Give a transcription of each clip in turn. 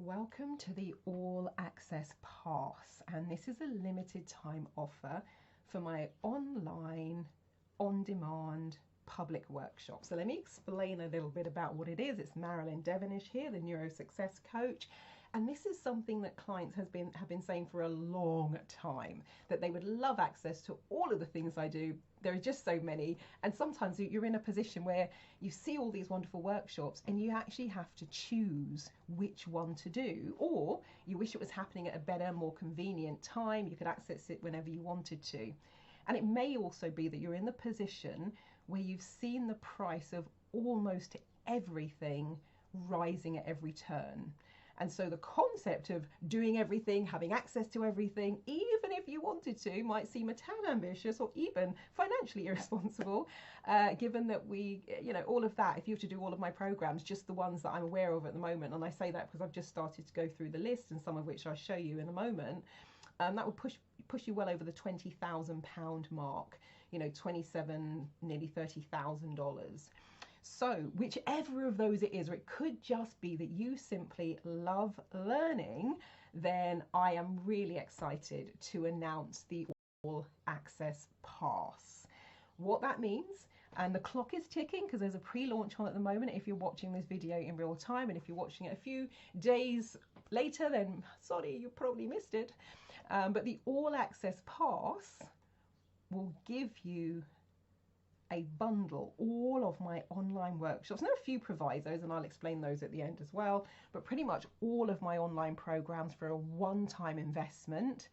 Welcome to the All Access Pass, and this is a limited time offer for my online, on-demand public workshop. So let me explain a little bit about what it is. It's Marilyn Devonish here, the NeuroSuccess Coach. And this is something that clients have been saying for a long time, that they would love access to all of the things I do. There are just so many. And sometimes you're in a position where you see all these wonderful workshops and you actually have to choose which one to do, or you wish it was happening at a better, more convenient time. You could access it whenever you wanted to. And it may also be that you're in the position where you've seen the price of almost everything rising at every turn. And so the concept of doing everything, having access to everything, even if you wanted to, might seem a tad ambitious or even financially irresponsible, given that all of that, if you have to do all of my programs, just the ones that I'm aware of at the moment, and I say that because I've just started to go through the list, and some of which I'll show you in a moment, that would push you well over the £20,000 mark, $27,000, nearly $30,000. So whichever of those it is, or it could just be that you simply love learning, then I am really excited to announce the All Access Pass. What that means, and the clock is ticking because there's a pre-launch on at the moment if you're watching this video in real time, and if you're watching it a few days later, then sorry, you probably missed it. But the All Access Pass will give you a bundle, all of my online workshops. There are a few provisos, and I'll explain those at the end as well, but pretty much all of my online programs for a one-time investment.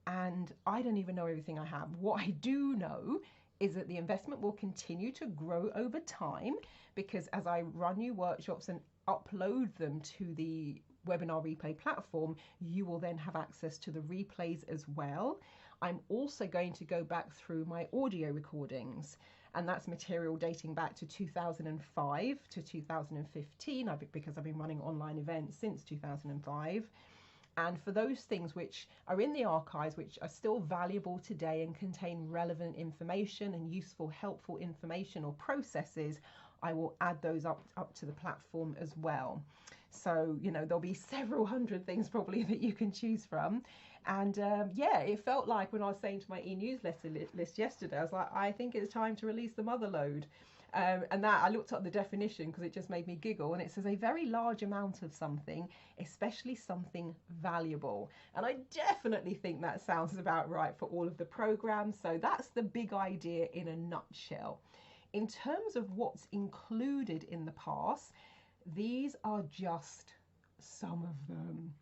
And I don't even know everything I have. What I do know is that the investment will continue to grow over time, because as I run new workshops and upload them to the webinar replay platform, you will then have access to the replays as well. I'm also going to go back through my audio recordings, and that's material dating back to 2005 to 2015, because I've been running online events since 2005. And for those things which are in the archives, which are still valuable today and contain relevant information and useful, helpful information or processes, I will add those up to the platform as well. So, there'll be several hundred things probably that you can choose from. And yeah, it felt like when I was saying to my e-newsletter list yesterday, I was like, I think it's time to release the mother load. And that I looked up the definition because it just made me giggle, and it says a very large amount of something, especially something valuable. And I definitely think that sounds about right for all of the programs. So that's the big idea in a nutshell. In terms of what's included in the pass, these are just some of them,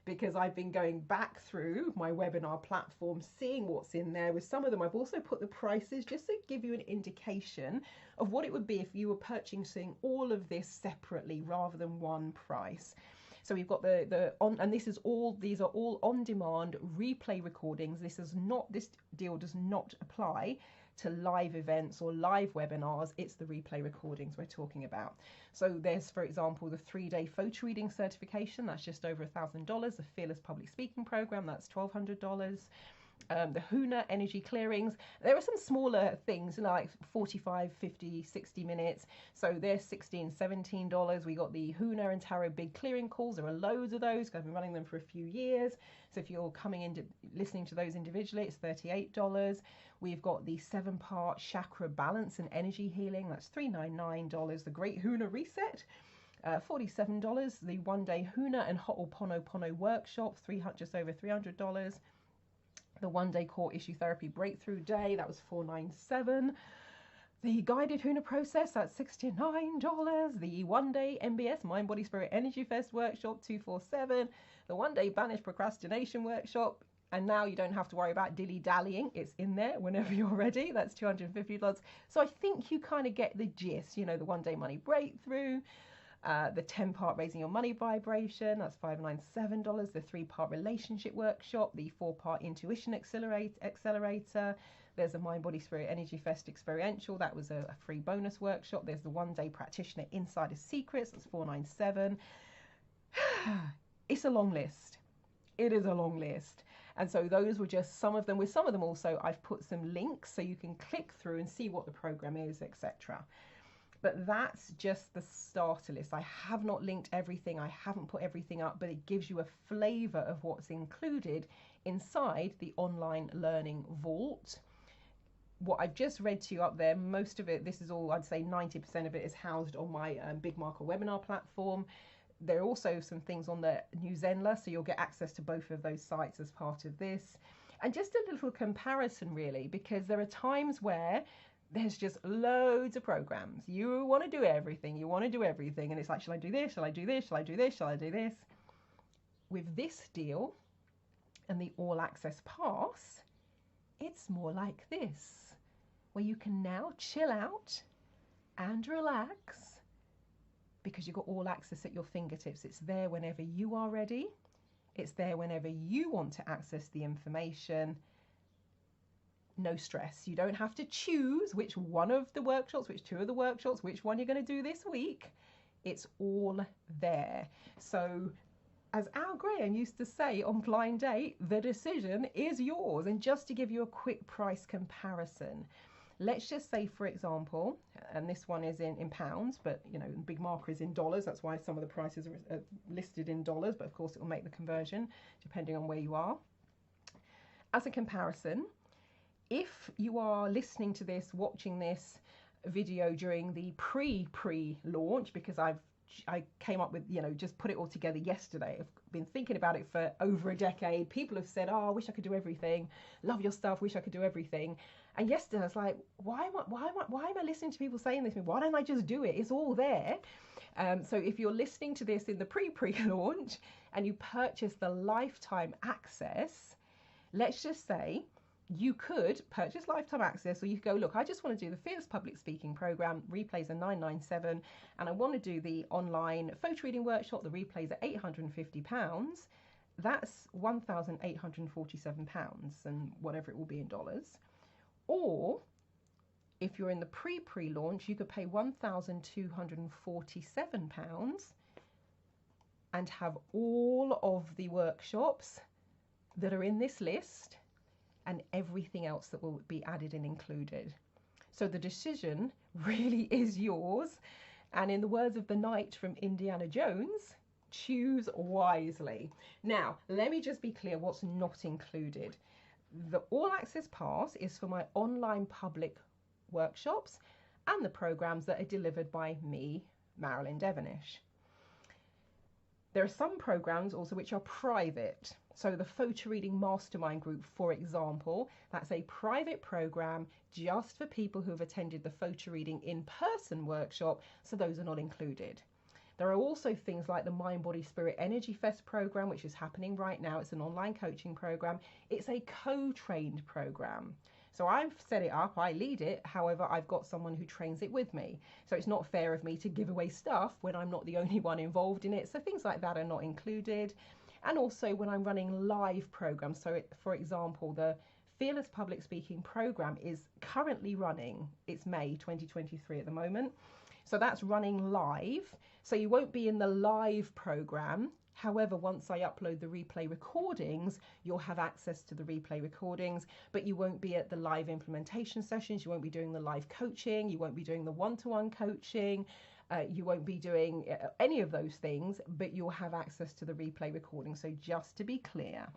because I've been going back through my webinar platform, seeing what's in there. With some of them, I've also put the prices just to give you an indication of what it would be if you were purchasing all of this separately rather than one price. So we've got these are all on-demand replay recordings. This deal does not apply to live events or live webinars. It's the replay recordings we're talking about. So there's, for example, the 3-day photo reading certification. That's just over $1,000. The Fearless Public Speaking Program, that's $1,200. The HUNA energy clearings. There are some smaller things like 45, 50, 60 minutes. So they're $16, $17. We got the HUNA and Tarot big clearing calls. There are loads of those. I've been running them for a few years. So if you're coming in listening to those individually, it's $38. We've got the 7-part chakra balance and energy healing. That's $399. The Great HUNA Reset, $47. The 1-day HUNA and Ho'oponopono workshop, just over $300. The 1-day core issue therapy breakthrough day, that was $497. The guided HUNA process, that's $69. The 1-day MBS, Mind, Body, Spirit, Energy Fest workshop, $247. The 1-day Banish Procrastination workshop, and now you don't have to worry about dilly-dallying. It's in there whenever you're ready. That's $250. So I think you kind of get the gist. The 1-day money breakthrough. The 10-part Raising Your Money Vibration, that's $597. The 3-part Relationship Workshop, the 4-part Intuition Accelerator. There's a Mind, Body, Spirit, Energy Fest Experiential. That was a free bonus workshop. There's the 1-day Practitioner Insider Secrets. That's $497. It's a long list. It is a long list. And so those were just some of them. With some of them also, I've put some links so you can click through and see what the program is, etc. But that's just the starter list. I have not linked everything, I haven't put everything up, but it gives you a flavor of what's included inside the online learning vault. What I've just read to you up there, most of it, this is all, I'd say 90% of it is housed on my Big Marker webinar platform. There are also some things on the New Zenler, so you'll get access to both of those sites as part of this. And just a little comparison really, because there are times where there's just loads of programs. You want to do everything, and it's like, shall I do this, shall I do this, shall I do this, shall I do this? With this deal and the All Access Pass, it's more like this, where you can now chill out and relax because you've got all access at your fingertips. It's there whenever you are ready. It's there whenever you want to access the information. No stress. You don't have to choose which one of the workshops, which two of the workshops, which one you're going to do this week. It's all there. So as Al Graham used to say on Blind Date, the decision is yours. And just to give you a quick price comparison, let's just say, for example, and this one is in pounds, but you know, Big Marker is in dollars. That's why some of the prices are listed in dollars, but of course it will make the conversion depending on where you are. As a comparison, if you are listening to this, watching this video during the pre-launch, because I came up with, you know, just put it all together yesterday. I've been thinking about it for over a decade. People have said, oh, I wish I could do everything. Love your stuff, wish I could do everything. And yesterday I was like, why am I listening to people saying this? Why don't I just do it? It's all there. So if you're listening to this in the pre-launch and you purchase the lifetime access, let's just say you could purchase lifetime access, or you could go, look, I just want to do the Fearless Public Speaking Program, replays are $997, and I want to do the online photo reading workshop, the replays are £850. That's £1,847 and whatever it will be in dollars. Or if you're in the pre-launch, you could pay £1,247 and have all of the workshops that are in this list and everything else that will be added and included. So the decision really is yours. And in the words of the knight from Indiana Jones, choose wisely. Now, let me just be clear what's not included. The All Access Pass is for my online public workshops and the programs that are delivered by me, Marilyn Devonish. There are some programs also which are private. So the Photo Reading Mastermind Group, for example, that's a private program just for people who have attended the Photo Reading in-person workshop, so those are not included. There are also things like the Mind, Body, Spirit Energy Fest program, which is happening right now. It's an online coaching program. It's a co-trained program. So I've set it up, I lead it, however, I've got someone who trains it with me. So it's not fair of me to give away stuff when I'm not the only one involved in it. So things like that are not included. And also when I'm running live programs. So for example, the Fearless Public Speaking program is currently running. It's May 2023 at the moment. So that's running live. So you won't be in the live program. However, once I upload the replay recordings, you'll have access to the replay recordings, but you won't be at the live implementation sessions. You won't be doing the live coaching. You won't be doing the one-to-one coaching. You won't be doing any of those things, but you'll have access to the replay recording. So just to be clear.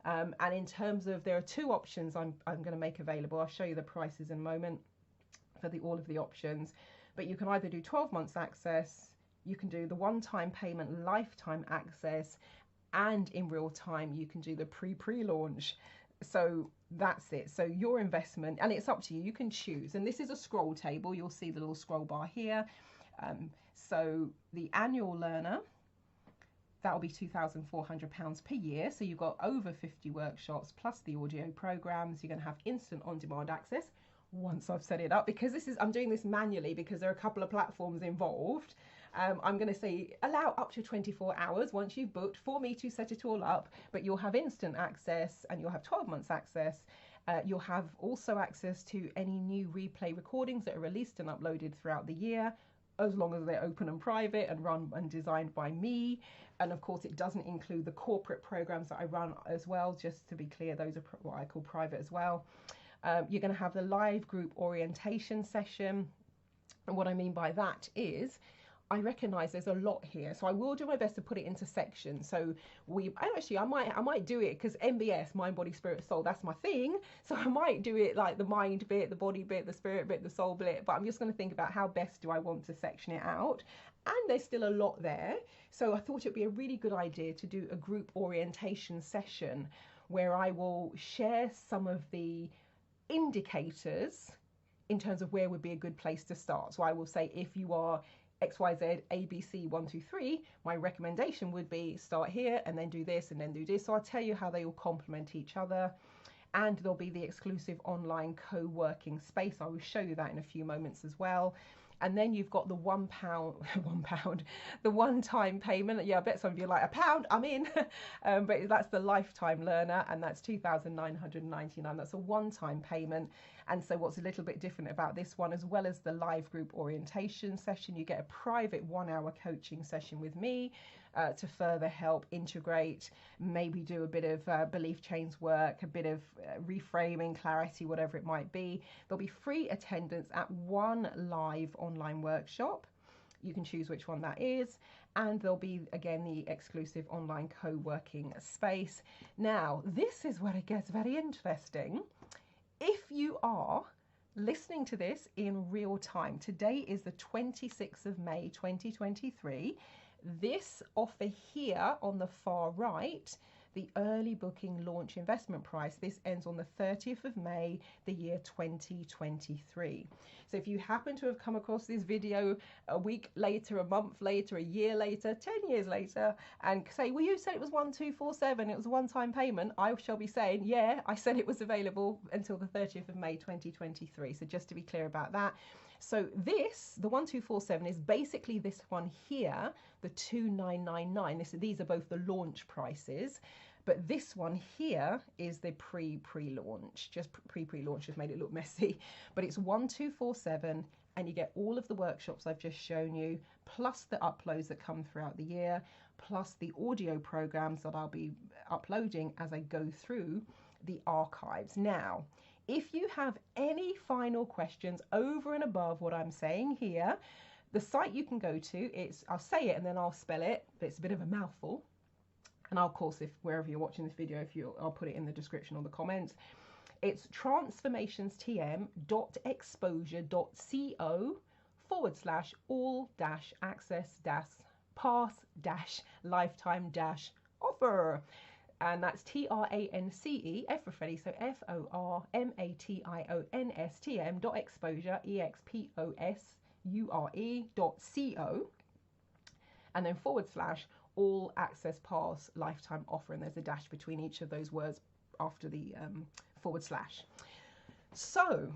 And in terms of, there are two options I'm going to make available. I'll show you the prices in a moment for all of the options. But you can either do 12 months access, you can do the one-time payment lifetime access, and in real time you can do the pre-launch. So that's it. So your investment, and it's up to you, you can choose. And this is a scroll table. You'll see the little scroll bar here. So the annual learner, that will be £2,400 per year. So you've got over 50 workshops plus the audio programs. You're going to have instant on-demand access once I've set it up, because I'm doing this manually because there are a couple of platforms involved. I'm going to say allow up to 24 hours once you've booked for me to set it all up, but you'll have instant access and you'll have 12 months access. You'll have also access to any new replay recordings that are released and uploaded throughout the year, as long as they're open and private and run and designed by me. And of course, it doesn't include the corporate programs that I run as well. Just to be clear, those are what I call private as well. You're going to have the live group orientation session. And what I mean by that is I recognize there's a lot here, so I will do my best to put it into sections. So I might do it because MBS, mind, body, spirit, soul, that's my thing. So I might do it like the mind bit, the body bit, the spirit bit, the soul bit. But I'm just going to think about how best do I want to section it out. And there's still a lot there. So I thought it'd be a really good idea to do a group orientation session where I will share some of the indicators in terms of where would be a good place to start. So I will say, if you are XYZ ABC 1 2 3, my recommendation would be start here and then do this and then do this. So I'll tell you how they all complement each other. And there'll be the exclusive online co-working space. I will show you that in a few moments as well. And then you've got the £1, the one-time payment. Yeah, I bet some of you are like, £1, I'm in. But that's the lifetime learner, and that's $2,999. That's a one-time payment. And so what's a little bit different about this one, as well as the live group orientation session, you get a private 1-hour coaching session with me to further help integrate, maybe do a bit of belief chains work, a bit of reframing, clarity, whatever it might be. There'll be free attendance at one live online workshop. You can choose which one that is. And there'll be, again, the exclusive online co-working space. Now, this is where it gets very interesting. If you are listening to this in real time, today is the 26th of May, 2023. This offer here on the far right, the early booking launch investment price, this ends on the 30th of May, the year 2023. So if you happen to have come across this video a week later, a month later, a year later, 10 years later, and say, well, you said it was 1247, it was a one-time payment, I shall be saying, yeah, I said it was available until the 30th of May, 2023. So just to be clear about that. So this, the 1247, is basically this one here, the 2999. These are both the launch prices, but this one here is the pre-launch. Just pre-launch just made it look messy, but it's 1247, and you get all of the workshops I've just shown you, plus the uploads that come throughout the year, plus the audio programs that I'll be uploading as I go through the archives. Now, if you have any final questions over and above what I'm saying here, the site you can go to, I'll say it and then I'll spell it, but it's a bit of a mouthful. And of course, if wherever you're watching this video, I'll put it in the description or the comments. It's transformations.tm.exposure.co/all-access-pass-lifetime-offer. And that's TRANCE, F for Freddy, so FORMATIONSTM.exposure, EXPOSURE.co, and then /all access pass lifetime offer, and there's a dash between each of those words after the /. So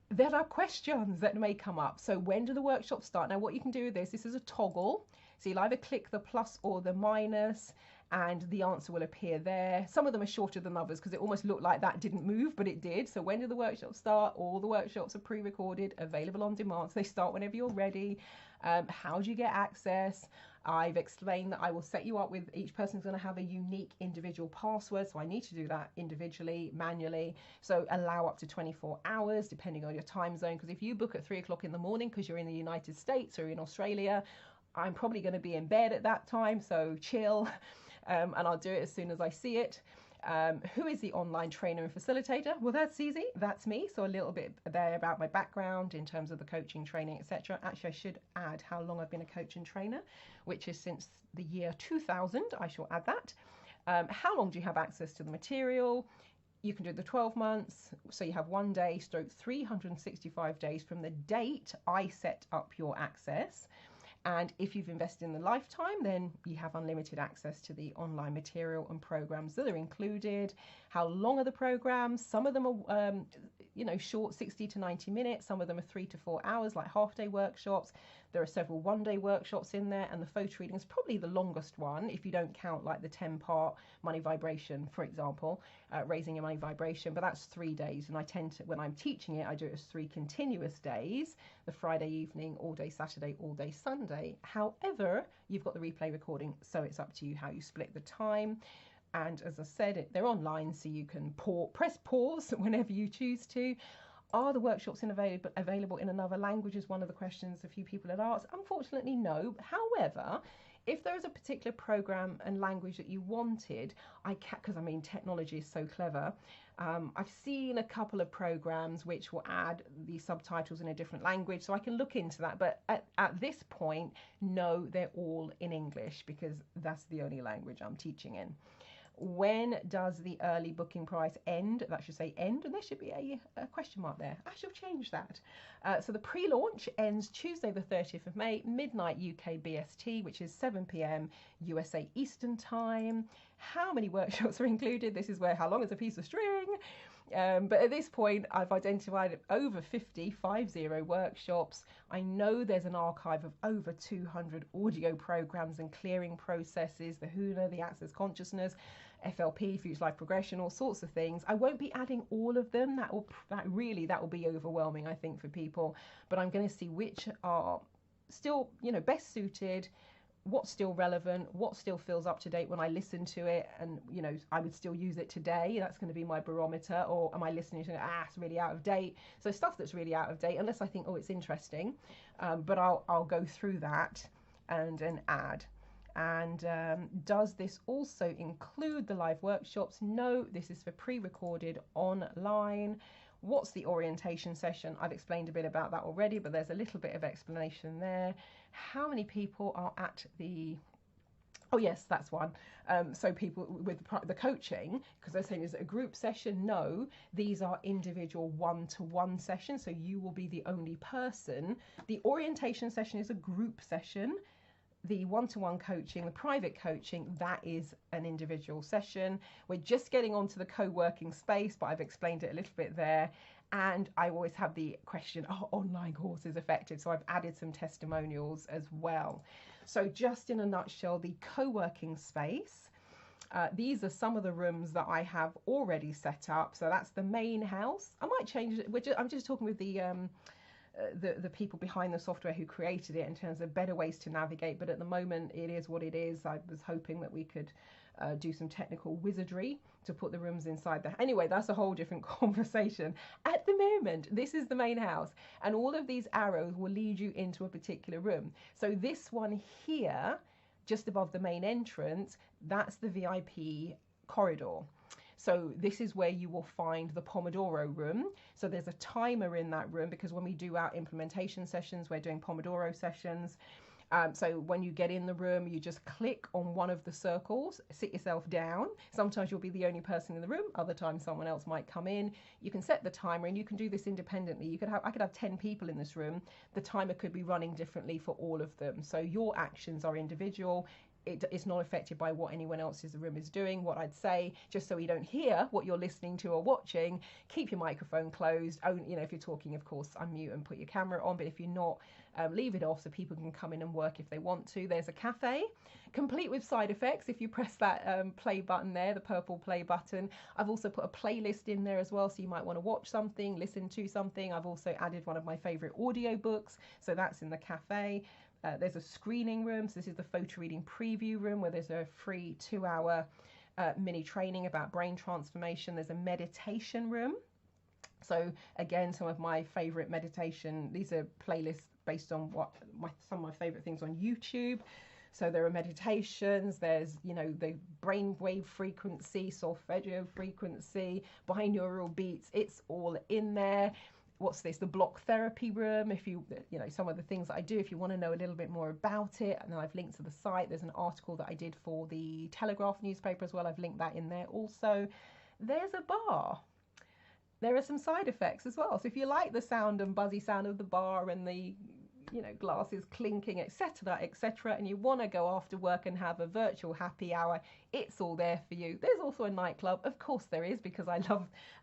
there are questions that may come up. So when do the workshops start? Now what you can do with this is a toggle. So you'll either click the plus or the minus, and the answer will appear there. Some of them are shorter than others because it almost looked like that didn't move, but it did. So when do the workshops start? All the workshops are pre-recorded, available on demand, so they start whenever you're ready. How do you get access? I've explained that I will set you up with, each person's going to have a unique individual password, so I need to do that individually, manually. So allow up to 24 hours depending on your time zone, because if you book at 3 o'clock in the morning because you're in the United States or in Australia, I'm probably going to be in bed at that time, so chill. And I'll do it as soon as I see it. Who is the online trainer and facilitator? Well, that's easy. That's me. So a little bit there about my background in terms of the coaching, training, etc. Actually, I should add how long I've been a coach and trainer, which is since the year 2000. I shall add that. How long do you have access to the material? You can do the 12 months. So you have 1 day stroke 365 days from the date I set up your access. And if you've invested in the lifetime, then you have unlimited access to the online material and programs that are included. How long are the programs? Some of them are, short, 60 to 90 minutes. Some of them are 3 to 4 hours, like half-day workshops. There are several one-day workshops in there, and the photo reading is probably the longest one if you don't count like the 10-part money vibration, for example, raising your money vibration, but that's 3 days. And I tend to, when I'm teaching it, I do it as 3 continuous days, the Friday evening, all day Saturday, all day Sunday. However, you've got the replay recording, so it's up to you how you split the time. And as I said, they're online, so you can press pause whenever you choose to. Are the workshops available in another language is one of the questions a few people had asked. Unfortunately, no. However, if there is a particular program and language that you wanted, I can, because I mean technology is so clever. I've seen a couple of programs which will add the subtitles in a different language, so I can look into that. But at this point, no, they're all in English because that's the only language I'm teaching in. When does the early booking price end? That should say end, and there should be a question mark there. I shall change that. So the pre-launch ends Tuesday the 30th of May, midnight UK BST, which is 7 p.m. USA Eastern Time. How many workshops are included? This is where how long is a piece of string? But at this point, I've identified over 50 workshops. I know there's an archive of over 200 audio programs and clearing processes, the HUNA, the Access Consciousness, FLP, Future Life Progression, all sorts of things. I won't be adding all of them. That will be overwhelming, I think, for people. But I'm going to see which are still, best suited, what's still relevant, what still feels up to date when I listen to it, and I would still use it today. That's going to be my barometer. Or am I listening to it, it's really out of date? So stuff that's really out of date, unless I think, oh, it's interesting, but I'll go through that and add. And does this also include the live workshops? No, this is for pre-recorded online. What's the orientation session? I've explained a bit about that already, but there's a little bit of explanation there. How many people are at the... Oh yes, that's one. So people with the coaching, because they're saying, is it a group session? No, these are individual one-to-one sessions. So you will be the only person. The orientation session is a group session. The one-to-one coaching, the private coaching, that is an individual session. We're just getting onto the co-working space, but I've explained it a little bit there. And I always have the question, are online courses effective? So I've added some testimonials as well. So just in a nutshell, the co-working space, these are some of the rooms that I have already set up. So that's the main house. I might change it. I'm just talking with the people behind the software who created it in terms of better ways to navigate, but at the moment it is what it is. I was hoping that we could do some technical wizardry to put the rooms inside there. Anyway, that's a whole different conversation. At the moment, this is the main house, and all of these arrows will lead you into a particular room. So this one here, just above the main entrance, that's the VIP corridor. So this is where you will find the Pomodoro room. So there's a timer in that room, because when we do our implementation sessions, we're doing Pomodoro sessions. So when you get in the room, you just click on one of the circles, sit yourself down. Sometimes you'll be the only person in the room. Other times someone else might come in. You can set the timer, and you can do this independently. I could have 10 people in this room. The timer could be running differently for all of them. So your actions are individual. It's not affected by what anyone else in the room is doing. What I'd say, just so you don't hear what you're listening to or watching, keep your microphone closed. If you're talking, of course, unmute and put your camera on, but if you're not, leave it off so people can come in and work if they want to. There's a cafe, complete with side effects. If you press that play button there, the purple play button, I've also put a playlist in there as well, so you might want to watch something, listen to something. I've also added one of my favorite audio books, so that's in the cafe. There's a screening room. So this is the photo reading preview room, where there's a free 2-hour mini training about brain transformation. There's a meditation room. So again, some of my favorite meditation, these are playlists based on some of my favorite things on YouTube. So there are meditations, there's, the brainwave frequency, solfeggio frequency, binaural beats, it's all in there. What's this? The block therapy room. If some of the things that I do, if you want to know a little bit more about it, and then I've linked to the site. There's an article that I did for the Telegraph newspaper as well. I've linked that in there also. There's a bar. There are some side effects as well. So if you like the sound and buzzy sound of the bar and the glasses clinking, etc., etc., and you want to go after work and have a virtual happy hour, it's all there for you. There's also a nightclub, of course there is, because I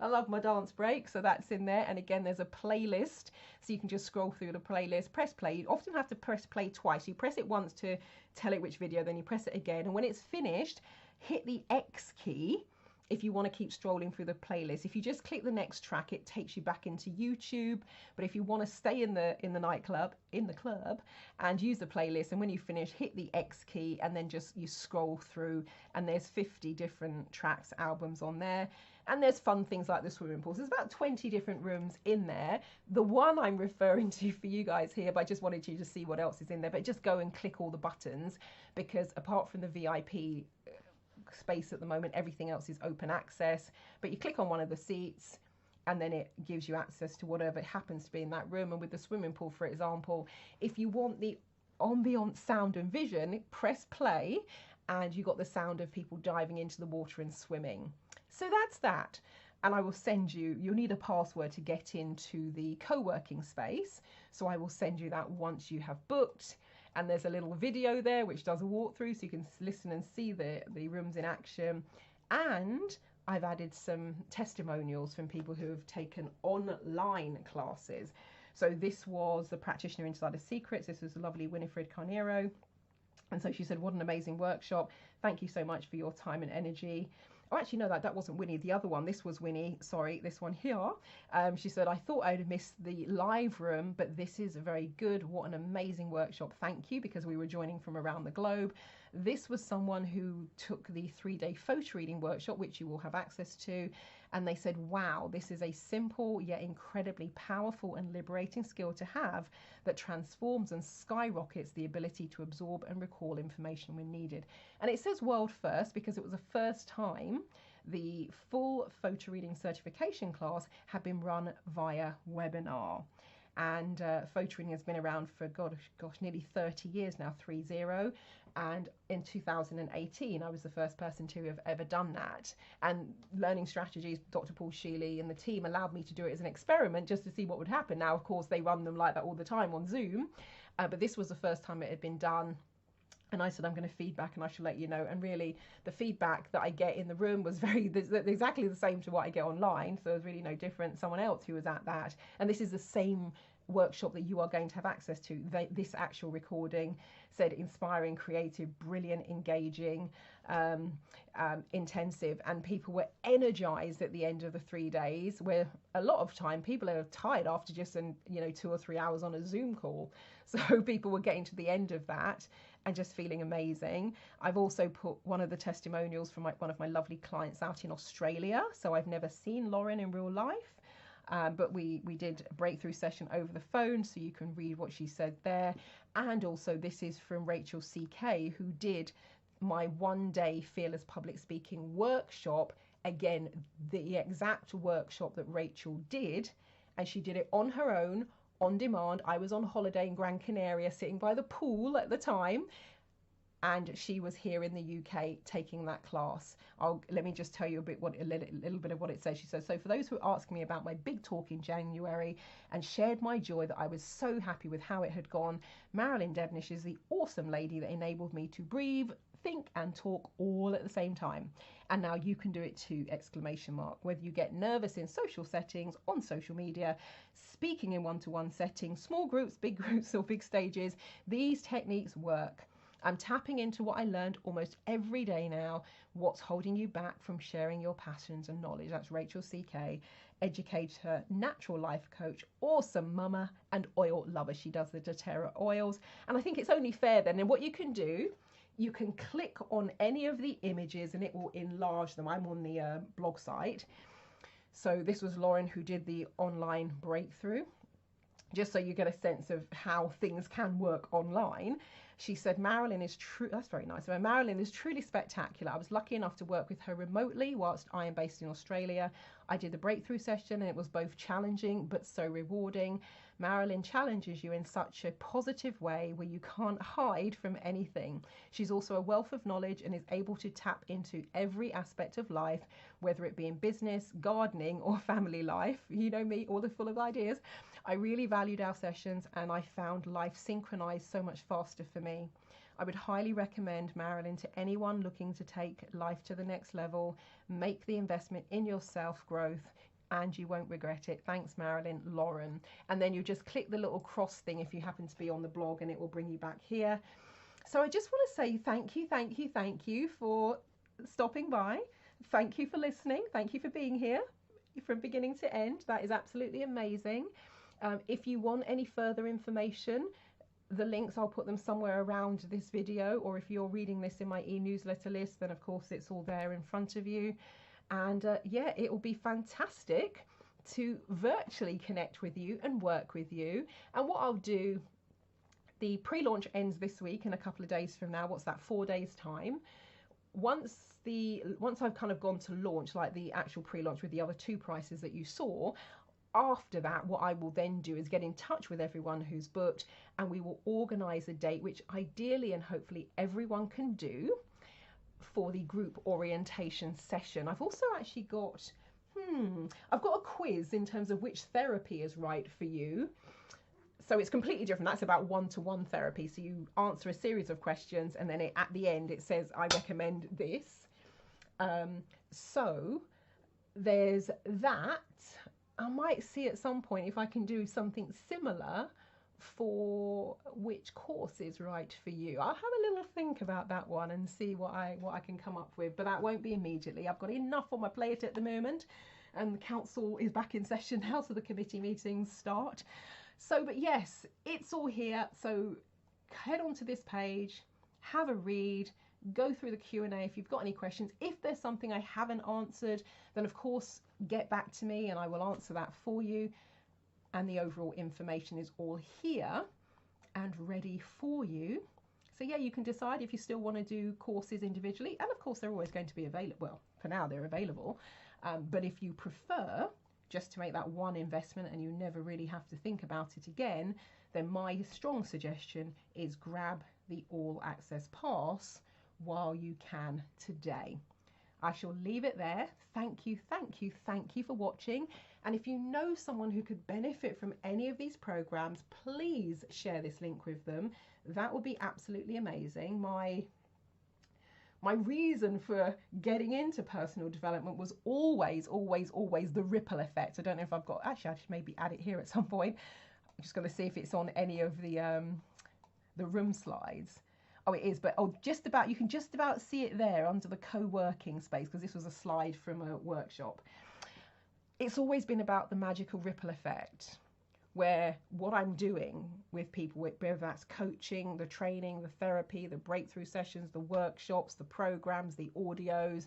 love my dance break, so that's in there. And again, there's a playlist, so you can just scroll through the playlist, press play. You often have to press play twice. You press it once to tell it which video, then you press it again, and when it's finished, hit the X key if you want to keep strolling through the playlist. If you just click the next track, it takes you back into YouTube. But if you want to stay in the club, and use the playlist, and when you finish, hit the X key, and then just you scroll through, and there's 50 different tracks, albums on there. And there's fun things like the swimming pools. There's about 20 different rooms in there. The one I'm referring to for you guys here, but I just wanted you to see what else is in there. But just go and click all the buttons, because apart from the VIP space at the moment, everything else is open access. But you click on one of the seats, and then it gives you access to whatever happens to be in that room. And with the swimming pool, for example, if you want the ambient sound and vision, press play, and you got the sound of people diving into the water and swimming. So that's that. And I will send you, you'll need a password to get into the co-working space. So I will send you that once you have booked. And there's a little video there which does a walkthrough, so you can listen and see the rooms in action. And I've added some testimonials from people who have taken online classes. So this was the Practitioner Insider Secrets. This was the lovely Winifred Carnero. And so she said, what an amazing workshop. Thank you so much for your time and energy. Oh, actually, no, that wasn't Winnie. The other one, this was Winnie. Sorry, this one here. She said, I thought I'd missed the live room, but this is very good. What an amazing workshop. Thank you, because we were joining from around the globe. This was someone who took the 3-day photo reading workshop, which you will have access to. And they said, wow, this is a simple yet incredibly powerful and liberating skill to have that transforms and skyrockets the ability to absorb and recall information when needed. And it says world first because it was the first time the full photo reading certification class had been run via webinar. And photo reading has been around for, gosh, nearly 30 years now, 30. And in 2018, I was the first person to have ever done that. And Learning Strategies, Dr. Paul Sheely and the team allowed me to do it as an experiment just to see what would happen. Now, of course, they run them like that all the time on Zoom. But this was the first time it had been done. And I said, I'm going to feedback and I shall let you know. And really, the feedback that I get in the room was exactly the same to what I get online. So there's really no different. Someone else who was at that. And this is the same workshop that you are going to have access to. This actual recording said inspiring, creative, brilliant, engaging, intensive, and people were energized at the end of the 3 days, where a lot of time people are tired after just 2 or 3 hours on a Zoom call. So people were getting to the end of that and just feeling amazing. I've also put one of the testimonials from one of my lovely clients out in Australia. So I've never seen Lauren in real life. But we did a breakthrough session over the phone, so you can read what she said there. And also this is from Rachel CK, who did my 1-day Fearless Public Speaking workshop. Again, the exact workshop that Rachel did, and she did it on her own, on demand. I was on holiday in Gran Canaria, sitting by the pool at the time. And she was here in the UK taking that class. Let me just tell you a little bit of what it says. She says, so for those who are asking me about my big talk in January and shared my joy that I was so happy with how it had gone, Marilyn Devonish is the awesome lady that enabled me to breathe, think and talk all at the same time. And now you can do it too, ! Whether you get nervous in social settings, on social media, speaking in one-to-one settings, small groups, big groups or big stages, these techniques work. I'm tapping into what I learned almost every day now. What's holding you back from sharing your passions and knowledge? That's Rachel CK, educator, natural life coach, awesome mama, and oil lover. She does the doTERRA oils. And I think it's only fair then. And what you can do, you can click on any of the images and it will enlarge them. I'm on the blog site. So this was Lauren who did the online breakthrough, just so you get a sense of how things can work online. She said, Marilyn is true. That's very nice. Marilyn is truly spectacular. I was lucky enough to work with her remotely whilst I am based in Australia. I did the breakthrough session and it was both challenging but so rewarding. Marilyn challenges you in such a positive way where you can't hide from anything. She's also a wealth of knowledge and is able to tap into every aspect of life, whether it be in business, gardening or family life. You know me, all full of ideas. I really valued our sessions and I found life synchronized so much faster for me. I would highly recommend Marilyn to anyone looking to take life to the next level. Make the investment in your self-growth and you won't regret it. Thanks, Marilyn. Lauren. And then you just click the little cross thing if you happen to be on the blog and it will bring you back here. So I just want to say thank you for stopping by. thank you for listening. Thank you for being here from beginning to end. That is absolutely amazing. If you want any further information, the links, I'll put them somewhere around this video, or if you're reading this in my e-newsletter list, then of course it's all there in front of you. And yeah, it will be fantastic to virtually connect with you and work with you. And what I'll do, the pre-launch ends this week in a couple of days from now. What's that, 4 days time? Once I've kind of gone to launch, like the actual pre-launch with the other 2 prices that you saw, after that, what I will then do is get in touch with everyone who's booked, and we will organize a date which ideally and hopefully everyone can do for the group orientation session. I've also actually got I've got a quiz in terms of which therapy is right for you. So it's completely different. That's about one-to-one therapy. So you answer a series of questions, and then at the end it says, I recommend this. So there's that. I might see at some point if I can do something similar for which course is right for you. I'll have a little think about that one and see what I can come up with, but that won't be immediately. I've got enough on my plate at the moment, and the council is back in session now, so the committee meetings start. So, but yes, it's all here. So head onto this page, have a read, go through the Q&A if you've got any questions. If there's something I haven't answered, then of course get back to me and I will answer that for you. And the overall information is all here and ready for you. So yeah, you can decide if you still want to do courses individually, and of course they're always going to be available. Well, for now they're available, but if you prefer just to make that one investment and you never really have to think about it again, then my strong suggestion is grab the all access pass while you can today. I shall leave it there. Thank you, thank you, thank you for watching. And if you know someone who could benefit from any of these programs, please share this link with them. That would be absolutely amazing. My reason for getting into personal development was always the ripple effect. I don't know if I've got, actually I should maybe add it here at some point. I'm just going to see if it's on any of the room slides. Oh, it is, but you can just about see it there under the co-working space, because this was a slide from a workshop. It's always been about the magical ripple effect, where what I'm doing with people, whether that's coaching, the training, the therapy, the breakthrough sessions, the workshops, the programs, the audios,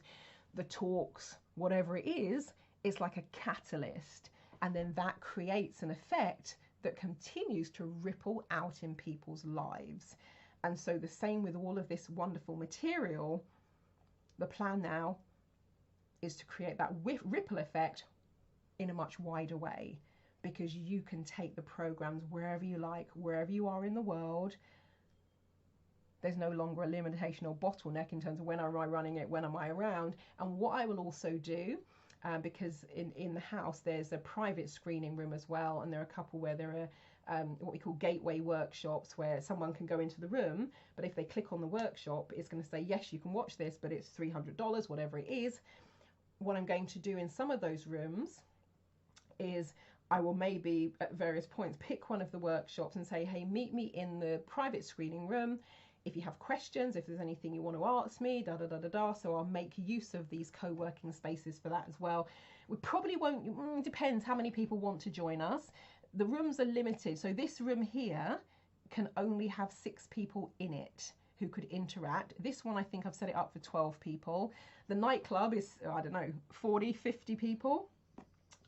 the talks, whatever it is, it's like a catalyst. And then that creates an effect that continues to ripple out in people's lives. And so the same with all of this wonderful material. The plan now is to create that ripple effect in a much wider way, because you can take the programs wherever you like, wherever you are in the world. There's no longer a limitation or bottleneck in terms of when am I running it, when am I around. And what I will also do, because in the house there's a private screening room as well, and there are a couple where there are what we call gateway workshops, where someone can go into the room, but if they click on the workshop, it's going to say, yes, you can watch this, but it's $300, whatever it is. What I'm going to do in some of those rooms is I will maybe at various points pick one of the workshops and say, hey, meet me in the private screening room. If you have questions, if there's anything you want to ask me, So I'll make use of these co-working spaces for that as well. We probably won't, depends how many people want to join us. The rooms are limited. So this room here can only have 6 people in it who could interact. This one, I think I've set it up for 12 people. The nightclub is, I don't know, 40, 50 people.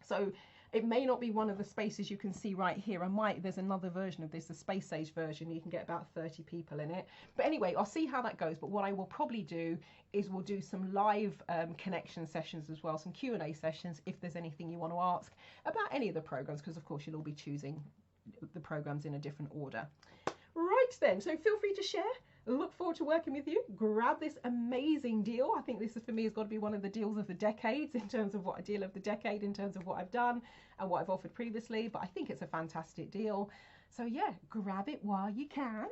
So it may not be one of the spaces you can see right here. There's another version of this, the space age version. You can get about 30 people in it. But anyway, I'll see how that goes. But what I will probably do is we'll do some live connection sessions as well, some Q&A sessions if there's anything you want to ask about any of the programs, because of course you'll all be choosing the programs in a different order. Right then, so feel free to share. Look forward to working with you. Grab this amazing deal. I think this is, for me, has got to be one of the deals of the decades in terms of what in terms of what I've done and what I've offered previously. But I think it's a fantastic deal. So yeah, grab it while you can.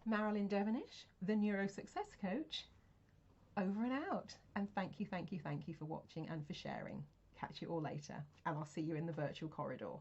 Marilyn Devonish, the NeuroSuccess Coach, over and out. And thank you for watching and for sharing. Catch you all later, and I'll see you in the virtual corridor.